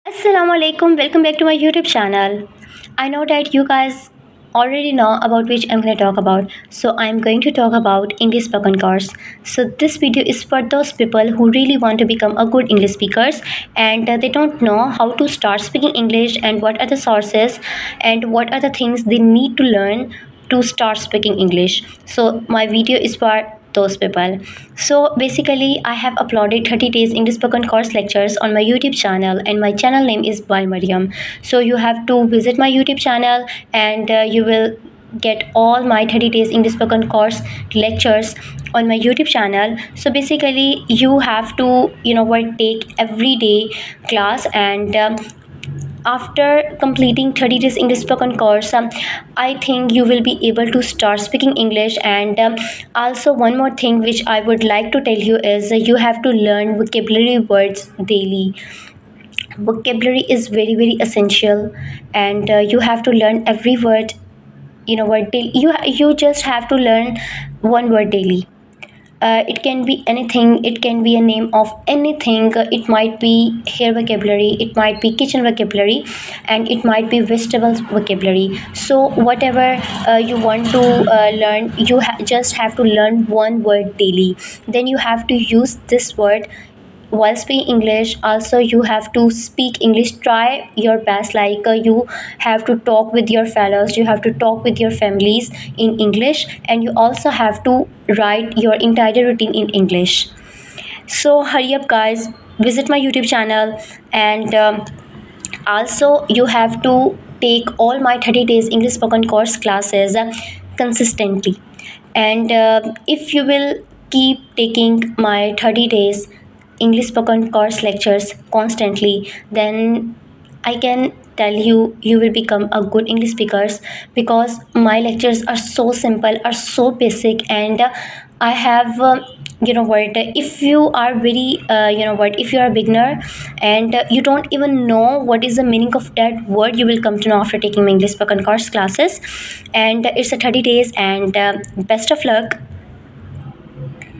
Assalamu alaikum, welcome back to my YouTube channel. I know that you guys already know about which I'm going to talk about. So I'm going to talk about English spoken course. So this video is for those people who really want to become a good English speakers and they don't know how to start speaking English and what are the sources and what are the things they need to learn to start speaking English. So my video is for those people. So basically I have uploaded 30 days English spoken course lectures on my YouTube channel and my channel name is by Mariam. So you have to visit my YouTube channel and you will get all my 30 days English spoken course lectures on my YouTube channel. So basically you have to take everyday class and after completing 30 days English spoken course, I think you will be able to start speaking English. And also one more thing which I would like to tell you is you have to learn vocabulary words daily. Vocabulary is very essential, and you have to learn every word. Word daily. You just have to learn one word daily. It can be anything, it can be a name of anything. It might be hair vocabulary, it might be kitchen vocabulary, and it might be vegetables vocabulary. So whatever you want to learn, you just have to learn one word daily. Then you have to use this word while speaking English. Also you have to speak English, try your best, like you have to talk with your fellows, you have to talk with your families in English, and you also have to write your entire routine in English. So hurry up guys, visit my YouTube channel, and also you have to take all my 30 days English spoken course classes consistently. And if you will keep taking my 30 days English spoken course lectures constantly, then I can tell you you will become a good English speakers, because my lectures are so simple, are so basic, and I have what, if you are very what, if you are a beginner and you don't even know what is the meaning of that word, you will come to know after taking my English spoken course classes. And it's a 30 days, and best of luck.